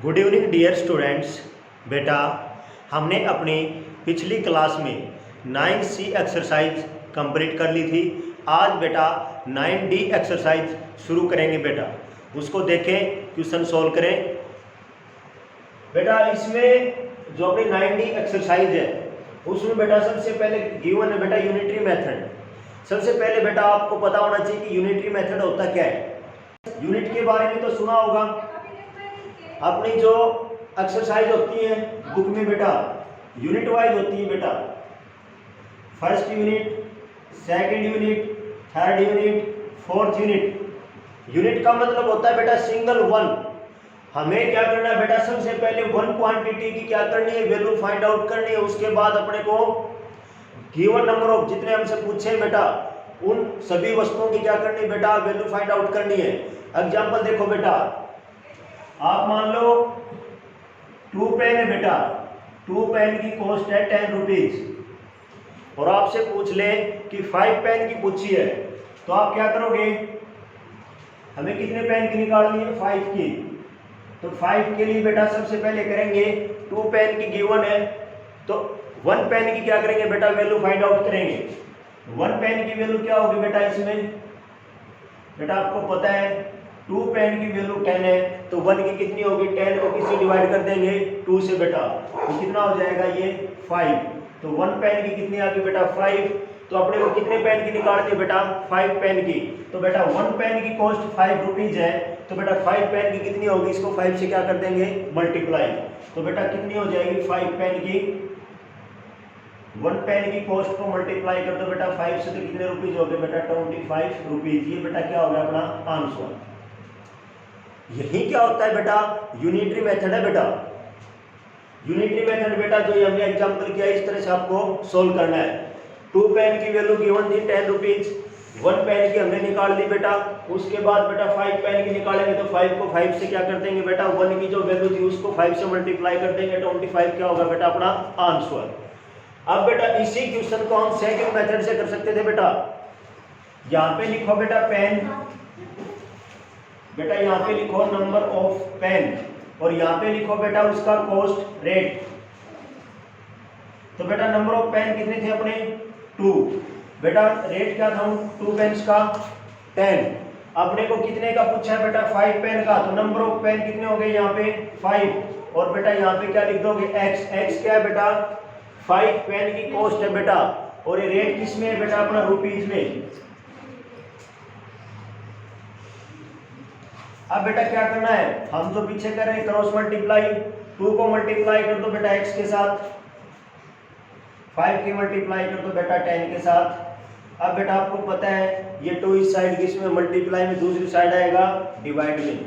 Good evening dear students. बेटा हमने अपनी पिछली क्लास में 9C एक्सरसाइज कंप्लीट कर ली थी। आज बेटा 9D एक्सरसाइज शुरू करेंगे। बेटा उसको देखें, क्वेश्चन सॉल्व करें। बेटा इसमें जो अपनी 9D एक्सरसाइज है उसमें बेटा सबसे पहले गिवन है बेटा यूनिटरी मेथड। सबसे पहले बेटा आपको पता होना चाहिए कि यूनिटरी मेथड होता क्या है। यूनिट के बारे में तो सुना होगा। अपनी जो एक्सरसाइज होती है बुक में बेटा यूनिट वाइज होती है। बेटा first unit, second unit, third unit, fourth unit. Unit का मतलब होता है बेटा सिंगल वन। हमें क्या करना है बेटा, सबसे पहले वन क्वांटिटी की क्या करनी है, वैल्यू फाइंड आउट करनी है। उसके बाद अपने को गिवन नंबर ऑफ जितने हमसे पूछे बेटा उन सभी वस्तुओं की क्या करनी है बेटा, वैल्यू फाइंड आउट करनी है। एग्जांपल देखो बेटा, आप मान लो 2 पेन है बेटा, 2 पेन की कॉस्ट है 10 रुपीज और आपसे पूछ ले कि 5 पेन की पूछी है, तो आप क्या करोगे, हमें कितने पेन की निकालनी है, 5 की। तो 5 के लिए बेटा सबसे पहले करेंगे 2 पेन की गिवन है तो 1 पेन की क्या करेंगे बेटा, वैल्यू फाइंड आउट करेंगे। 1 पेन की वैल्यू क्या होगी बेटा, इसमें बेटा आपको पता है 2 पेन की वैल्यू 10 है तो 1 की कितनी होगी, 10 को किससे डिवाइड कर देंगे, 2 से बेटा, तो कितना हो जाएगा ये 5। तो 1 पेन की कितनी आ गई बेटा 5। तो अपने को कितने पेन की निकालनी है बेटा, 5 पेन की। तो बेटा 1 पेन की कॉस्ट 5 रुपीज है तो बेटा 5 पेन की कितनी होगी, इसको 5 से क्या कर देंगे मल्टीप्लाई। तो बेटा कितनी हो जाएगी 5 पेन की, 1 पेन की कॉस्ट को मल्टीप्लाई कर दो बेटा 5 से, तो कितने रुपीज हो गए बेटा 25 रुपीज। ये बेटा क्या हो गया अपना आंसर। यही क्या होता है बेटा, यूनिटरी मेथड है बेटा। यूनिटरी मेथड बेटा जो ये हमने एग्जांपल किया इस तरह से आपको सोल्व करना है। 2 पेन की वैल्यू गिवन थी 10 रुपीज, 1 पेन की हमने निकाल ली बेटा। उसके बाद बेटा 5 पेन की निकालेंगे तो 5 को 5 से क्या कर देंगे बेटा, 1 की जो वैल्यू थी उसको 5 से मल्टीप्लाई कर देंगे, 25 क्या होगा बेटा अपना आंसर। अब बेटा इसी क्वेश्चन को हम सेकंड मेथड से कर सकते थे बेटा। यहाँ पे लिखो बेटा पेन, बेटा यहाँ पे लिखो नंबर ऑफ पेन और यहाँ पे लिखो बेटा उसका कॉस्ट रेट। तो बेटा नंबर ऑफ पेन कितने थे अपने 2, बेटा रेट क्या था 2 पेन्स का 10। अपने को कितने का पूछा है बेटा 5 पेन का, तो नंबर ऑफ पेन कितने हो गए यहाँ पे 5। और बेटा यहाँ पे क्या लिख दोगे x, x क्या है बेटा 5 पेन की कॉस्ट है बेटा, और ये रेट किस में है बेटा अपना रुपीज में। अब बेटा क्या करना है, हम जो पीछे कर रहे हैं क्रॉस मल्टीप्लाई, 2 को मल्टीप्लाई कर दो बेटा x के साथ, 5 की मल्टीप्लाई कर दो बेटा 10 के साथ। अब बेटा आपको पता है ये 2 इस साइड किसमें मल्टीप्लाई में, दूसरी साइड आएगा डिवाइड में।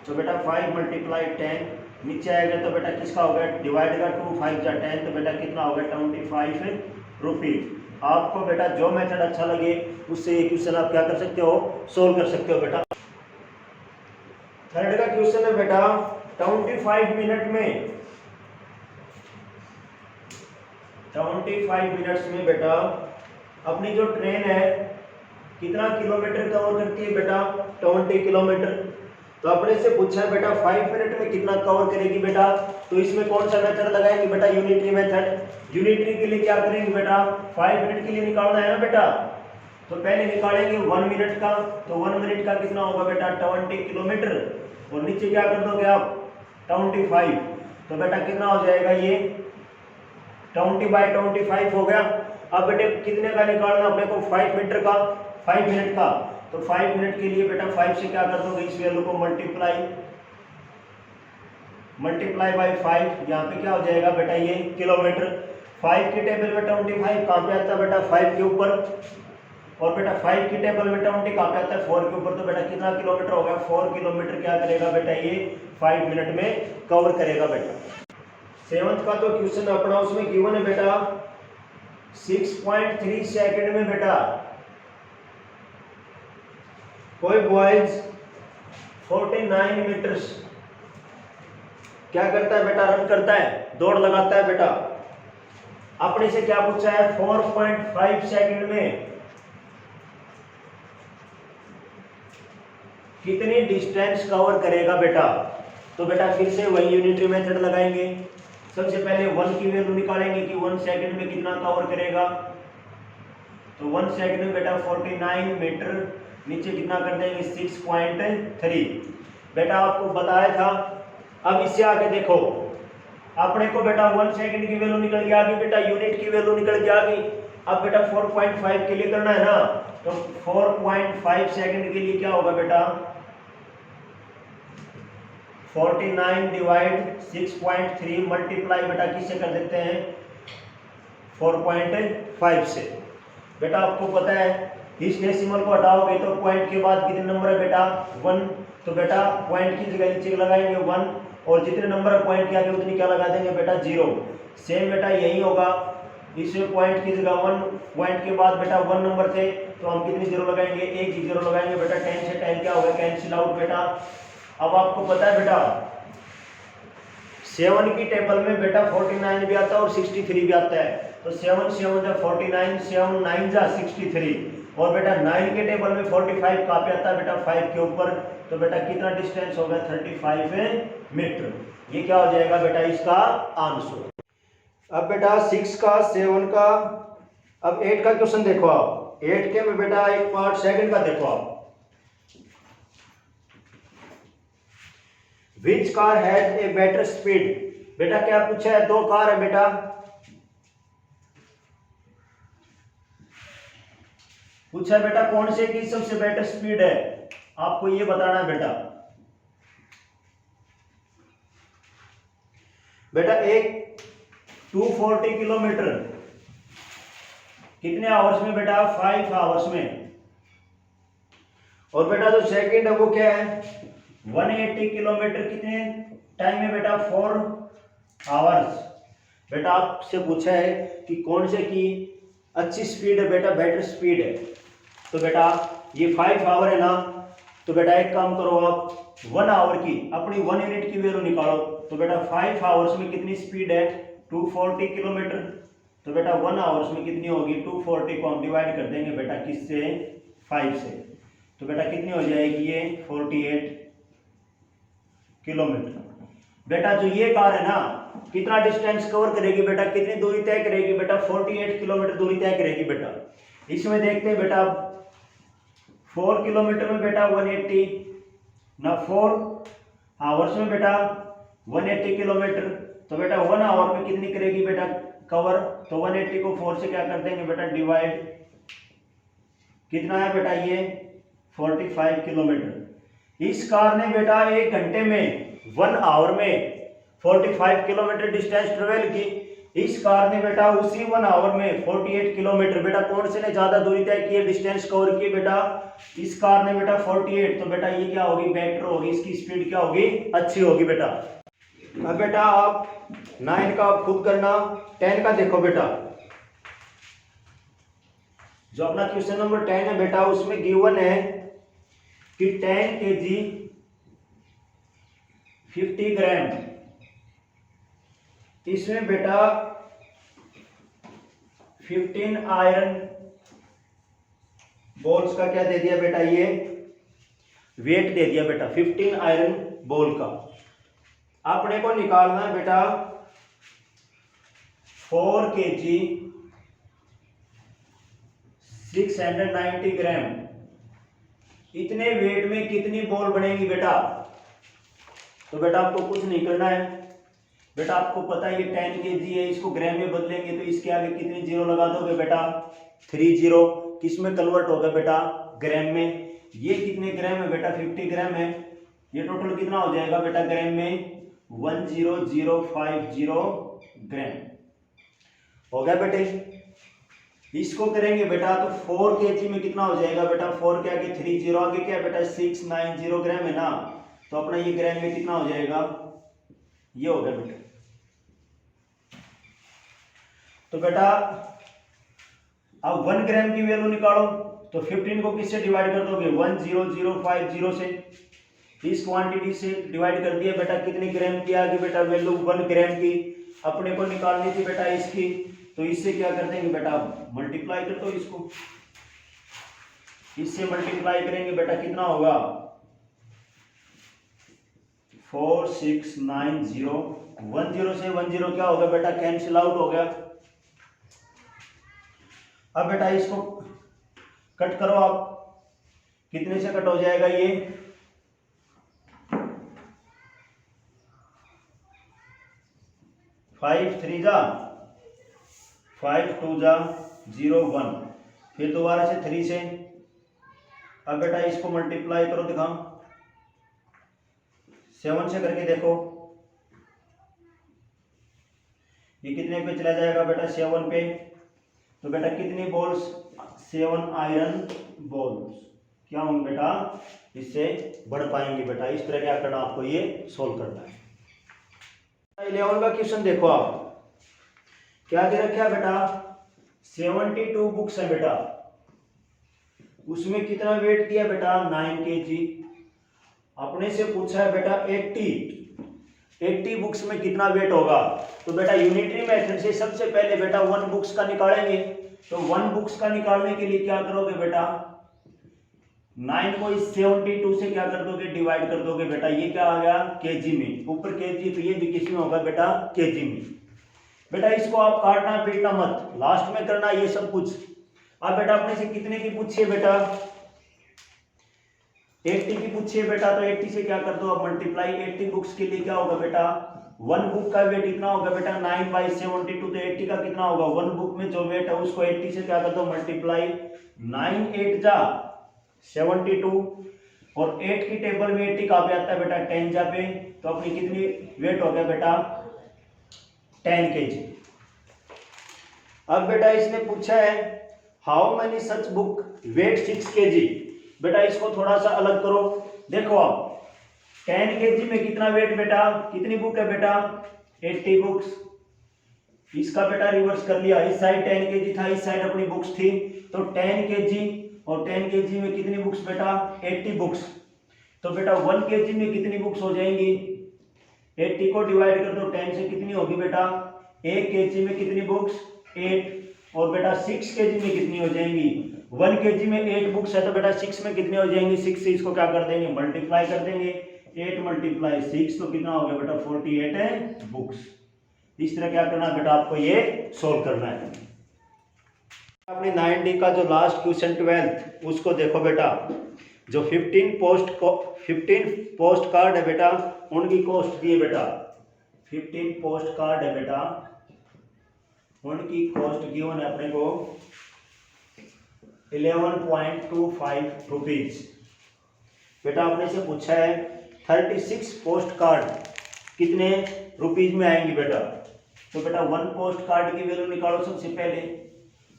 तो बेटा 5 मल्टीप्लाई 10 नीचे आएगा तो बेटा किसका होगा डिवाइड का 2, 5 जा 10 तो बेटा कितना होगा 25 रुपीज। आपको बेटा जो मेथड अच्छा लगे उससे ये क्वेश्चन आप क्या कर सकते हो, सोल्व कर सकते हो बेटा। थर्ड का क्वेश्चन है बेटा 25 मिनट में, 25 मिनट्स में बेटा अपनी जो ट्रेन है कितना किलोमीटर कवर करती है बेटा 20 किलोमीटर। तो अपने से पूछा है बेटा 5 मिनट में कितना कवर करेगी बेटा, तो इसमें कौन सा मेथड लगाएंगे बेटा, यूनिटरी मेथड। यूनिटरी के लिए क्या करेंगे बेटा, 5 मिनट के लिए निकालना है ना बेटा, तो पहले निकालेंगे 1 मिनट का। तो 1 मिनट का कितना होगा बेटा 20 किलोमीटर, और नीचे क्या कर दोगे आप 25, तो बेटा कितना हो जाएगा ये 20/25 हो गया। अब बेटे कितने का निकालना अपने को 5 मीटर का, 5 मिनट का। तो 5 मिनट के लिए बेटा 5 से क्या कर दोगे, इस वैल्यू को मल्टीप्लाई बाई 5, यहाँ पे क्या हो जाएगा बेटा ये किलोमीटर। 5 के टेबल में 25 कहाँ पे आता है बेटा 5 के ऊपर, और बेटा 5 की टेबल में 20 कहाँ पे आता है 4 के ऊपर। तो बेटा कितना किलोमीटर होगा, 4 किलोमीटर क्या करेगा बेटा ये 5 मिनट में कवर करेगा बेटा। 7th का तो क्वेश्चन अपना उसमें गिवन है बेटा 6.3 सेकंड में बेटा कोई बॉयज 49 मीटर्स क्या करता है बेटा, रन करता है, दौड़ लगाता है बेटा। अपने से क्या पूछा है 4.5 सेकंड में कितनी डिस्टेंस कवर करेगा बेटा। तो बेटा फिर से वही यूनिटरी मेथड लगाएंगे। सबसे पहले 1 की वैल्यू निकालेंगे कि 1 सेकंड में कितना कवर करेगा। तो 1 सेकंड में बेटा 49 मीटर, नीचे कितना कर देंगे 6.3। बेटा आपको बताया था। अब इससे आगे देखो, अपने को बेटा 1 सेकंड की वैल्यू निकल के आ गई, बेटा यूनिट की वैल्यू निकल के आ गई। अब बेटा 4.5 के लिए करना है ना, तो 4.5 सेकंड के लिए क्या होगा बेटा 49 डिवाइड 6.3 मल्टीप्लाई बेटा किससे कर देते हैं 4.5 से। बेटा आपको पता है इस डेसिमल को हटाओगे तो पॉइंट के बाद कितने नंबर है बेटा 1, तो बेटा पॉइंट की जगह नीचे लगाएंगे 1 और जितने नंबर पॉइंट के आगे उतनी क्या लगा देंगे बेटा 0। सेम बेटा यही होगा, इसमें पॉइंट की जगह 1, पॉइंट के बाद बेटा 1 नंबर थे तो हम कितनी 0 लगाएंगे, एक ही 0 लगाएंगे बेटा। 10 से 10 क्या होगा कैंसिल आउट बेटा। अब आपको पता है बेटा 7 की टेबल में बेटा 49 भी आता है और 63 भी आता है, तो 7 7 जा 49, 7 9 जा 63 और बेटा 9 के टेबल में 45 कहाँ पे आता है बेटा 5 के ऊपर, तो बेटा कितना डिस्टेंस होगा 35 मीटर। ये क्या हो जाएगा बेटा इसका आंसर। अब बेटा 6 का 7 का, अब 8 का क्वेश्चन देखो आप। 8 के में बेटा एक पार्ट सेकंड का देखो आप। Which car has a better speed? बेटा क्या पूछा है, दो कार है बेटा, पूछा है बेटा कौन से की सबसे बेटर स्पीड है, आपको ये बताना है बेटा। बेटा एक 240 किलोमीटर कितने आवर्स में बेटा 5 आवर्स में, और बेटा जो सेकंड है वो क्या है 180 किलोमीटर कितने टाइम में बेटा 4 आवर्स। बेटा आपसे पूछा है कि कौन से की अच्छी स्पीड है बेटा, बेटर स्पीड है, तो बेटा ये 5 आवर है ना, तो बेटा एक काम करो आप 1 आवर की अपनी 1 यूनिट की वैल्यू निकालो, तो बेटा 5 आवर्स में कितनी स्पीड है 240 किलोमीटर, तो बेटा 1 आवर्स में कितनी होगी 240 को हम डिवाइड कर देंगे बेटा किससे 5 से, तो बेटा कितनी हो जाएगी ये 48 किलोमीटर। बेटा जो ये कार है ना कितना डिस्टेंस कवर करेगी बेटा, कितनी दूरी तय करेगी बेटा 48 किलोमीटर दूरी तय करेगी बेटा। इसमें देखते हैं बेटा 4 किलोमीटर में बेटा 180 ना 4 आवर्स में बेटा 180 किलोमीटर, तो बेटा 1 आवर में कितनी करेगी बेटा कवर, तो 180 को 4 से क्या कर देंगे बेटा डिवाइड, कितना है बेटा ये 45 किलोमीटर। इस कार ने बेटा 1 घंटे में 1 आवर में 45 किलोमीटर डिस्टेंस ट्रेवल की। इस कार ने बेटा उसी 1 आवर में 48 किलोमीटर, बेटा कौन से ने ज्यादा दूरी तय की है डिस्टेंस कवर की बेटा, इस कार ने बेटा 48, तो बेटा ये क्या होगी बेटर होगी, इसकी स्पीड क्या होगी अच्छी होगी बेटा। अब बेटा आप 9 का आप खुद करना, 10 का देखो बेटा। जो अपना क्वेश्चन नंबर 10 है बेटा उसमें गिवन है कि 10 kg 50 ग्राम, इसमें बेटा 15 आयरन बॉल्स का क्या दे दिया बेटा, ये वेट दे दिया बेटा 15 आयरन बॉल का। अपने को निकालना है बेटा 4 kg 690 ग्राम, इतने वेट में कितनी बॉल बनेगी बेटा, तो बेटा आपको कुछ नहीं करना है बेटा, आपको पता है ये 10 kg है, इसको ग्राम में बदलेंगे तो इसके आगे कितनी जीरो लगा दोगे बेटा 3 जीरो, किस में कन्वर्ट होगा बेटा ग्राम में। ये कितने ग्राम है बेटा 50 ग्राम है, ये टोटल कितना हो जाएगा बेटा ग्राम में 10050 ग्राम हो गया बेटे। इसको करेंगे बेटा तो 4 kg में कितना हो जाएगा बेटा, 4 के आगे 3 जीरो आगे क्या बेटा 690 ग्राम है ना, तो अपना ये ग्राम में कितना हो जाएगा, ये हो गया बेटा। तो बेटा अब 1 ग्राम की वैल्यू निकालो, तो 15 को किससे डिवाइड कर दोगे 10050 से, इस क्वांटिटी से डिवाइड कर दिया बेटा, कितने ग्राम की आ गई बेटा वैल्यू 1 ग्राम की, अपने को निकालनी थी बेटा इसकी, तो इससे क्या कर देंगे बेटा मल्टीप्लाई कर दो इसको, इससे मल्टीप्लाई करेंगे बेटा कितना होगा 4690 10 से 10 क्या होगा बेटा, कैंसिल आउट हो गया। अब बेटा इसको कट करो आप, कितने से कट हो जाएगा ये, 5 3 जा 5 2 जा 0 1, फिर दोबारा से 3 से। अब बेटा इसको मल्टीप्लाई करो, दिखाओ 7 से करके देखो, ये कितने पे चला जाएगा बेटा, 7 पे। तो बेटा कितनी बॉल्स, 7 आयरन बॉल्स क्या होंगे बेटा, इससे बढ़ पाएंगे बेटा। इस तरह क्या करना आपको, ये सोल्व करना है। 11 का क्वेश्चन देखो आप, क्या दे रखा है बेटा, 72 बुक्स है बेटा, उसमें कितना वेट दिया बेटा, 9 kg। अपने से पूछा है बेटा 80 बुक्स में कितना वेट होगा। तो बेटा यूनिटरी मेथड से सबसे पहले बेटा 1 बुक्स का निकालेंगे। तो 1 बुक्स का निकालने के लिए क्या करोगे बेटा, 9 को इस 72 से क्या कर दोगे, डिवाइड कर दोगे बेटा। ये क्या आ गया, केजी में, ऊपर केजी, तो ये भी किस में होगा बेटा, केजी में। बेटा इसको आप काटना पीटना मत, लास्ट में करना ये सब कुछ। अब बेटा अपने से कितने की पूछिए बेटा, 80 की पूछिए बेटा, तो 80 से क्या कर दो अब मल्टीप्लाई। 80 बुक्स के लिए क्या होगा बेटा, 1 बुक का वेट इतना होगा बेटा 9/72, तो 80 का कितना होगा, 1 बुक में जो वेट है उसको 80 से क्या कर दो मल्टीप्लाई। 9 8 जा 72, और 8 की टेबल में 80 कहाँ पे आता है बेटा, 10 जा पे। तो अपनी कितनी वेट हो गया बेटा, 10 kg। अब बेटा इसने पूछा है how many such book weight 6 kg। बेटा इसको थोड़ा सा अलग करो, देखो आप 10 kg में कितना वेट बेटा, कितनी बुक है बेटा, 80 बुक्स। इसका बेटा रिवर्स कर लिया, इस साइड 10 kg था, इस साइड अपनी बुक्स थी। तो 10 kg और 10 kg में कितनी बुक्स बेटा, 80 बुक्स। तो बेटा 1 kg में कितनी बुक्स हो जाएंगी, 80 को डिवाइड कर दो 10 से, कितनी होगी बेटा, 1 kg में कितनी बुक्स, 8। और बेटा 6 kg में कितनी हो जाएंगी, 1 kg में 8 बुक्स है, तो बेटा 6 में कितनी हो जाएंगी, 6 से इसको क्या कर देंगे, मल्टीप्लाई कर देंगे। 8 × 6 तो कितना हो गया बेटा, 48 बुक्स। इस तरह क्या करना है बेटा, आपको ये सोल्व करना है। अपनी 9D का जो लास्ट क्वेश्चन 12th उसको देखो बेटा, जो 15 पोस्ट कार्ड है बेटा, उनकी कॉस्ट दी है बेटा। 15 पोस्ट कार्ड है बेटा, उनकी कॉस्ट गिवन है अपने को 11.25 रुपीज। बेटा आपने से पूछा है 36 पोस्ट कार्ड कितने रुपीज में आएंगे बेटा। तो बेटा 1 पोस्ट कार्ड की वैल्यू निकालो सबसे पहले।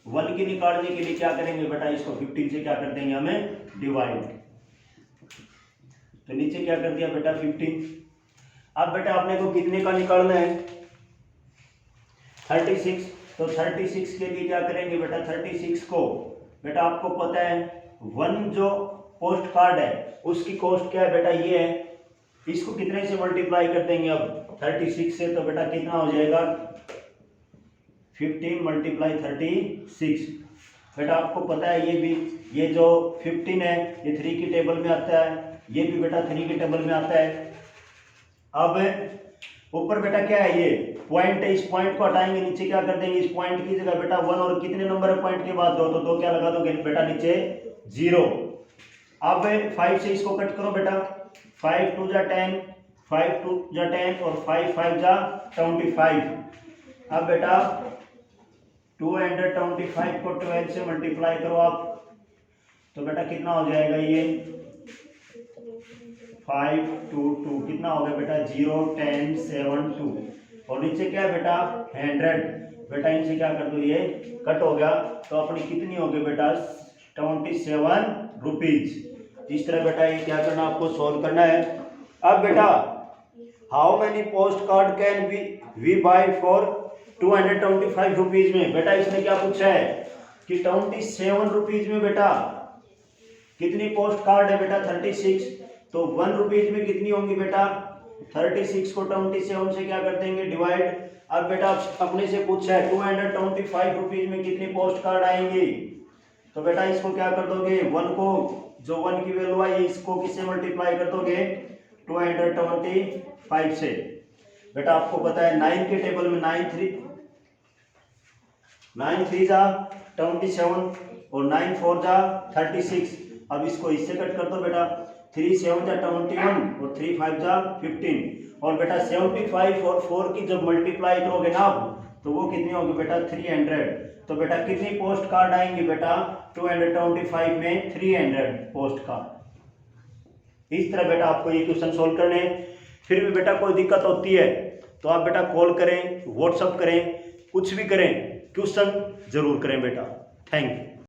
1 की निकालने के लिए क्या करेंगे बेटा, इसको 15 से क्या कर देंगे हमें, डिवाइड। तो नीचे क्या कर दिया बेटा 15। अब बेटा आपने को कितने का निकालना है, 36। तो 36 के लिए क्या करेंगे बेटा, 36 को बेटा आपको पता है 1 जो पोस्ट कार्ड है उसकी कॉस्ट क्या है बेटा, ये है। इसको कितने से मल्टीप्लाई कर देंगे अब, 36 से। तो बेटा कितना हो जाएगा, 15 × 36। बेटा आपको पता है ये भी, ये जो 15 है ये 3 की टेबल में आता है, ये भी बेटा 3 की टेबल में आता है। अब ऊपर बेटा क्या है, ये पॉइंट है, इस पॉइंट को हटाएंगे, नीचे क्या कर देंगे, इस पॉइंट की जगह बेटा 1 और कितने नंबर है पॉइंट के बाद 2, तो 2 क्या लगा दोगे बेटा नीचे 0। अब 5 से इसको कट करो बेटा, 5 2 जा 10, 5 2 जा 10 और 5 5 जा 25। अब बेटा 225 को 12 से मल्टीप्लाई करो आप, तो बेटा कितना हो जाएगा ये 5 2 2, कितना हो गया बेटा 0 10 7 2, और नीचे क्या है बेटा 100। बेटा इनसे क्या कर दो, ये कट हो गया, तो अपनी कितनी हो गई बेटा 27 रुपीज। इस तरह बेटा ये क्या करना आपको सॉल्व करना है। अब बेटा how many post card can we buy for 225 rupees में। बेटा इसने क्या पूछा है कि 27 रुपीज में बेटा कितनी पोस्ट कार्ड है बेटा 36, तो 1 रुपीज में कितनी होंगी बेटा 36 को 27 से क्या कर देंगे डिवाइड। अब बेटा अपने से पूछा है 225 रुपीज में कितनी पोस्ट कार्ड आएंगी, तो बेटा इसको क्या कर दोगे 1 को, जो 1 की वैल्यू आई इसको किससे मल्टीप्लाई कर दोगे 225 से। बेटा आपको पता है 9 के टेबल में 9 3 जा 27 और 9 4 जा 36। अब इसको इससे कट कर दो बेटा, 3 7 जा 21 और 3 5 जा 15। और बेटा 75 और 4 की जब मल्टीप्लाई करोगे ना आप, तो वो कितनी होगी बेटा 300। तो बेटा कितनी पोस्ट कार्ड आएंगे बेटा 225 में 300 पोस्ट कार्ड। इस तरह बेटा आपको ये क्वेश्चन सोल्व करने हैं। फिर भी बेटा कोई दिक्कत होती है तो आप बेटा कॉल करें, व्हाट्सअप करें, कुछ भी करें, क्वेश्चन जरूर करें बेटा। Thank you.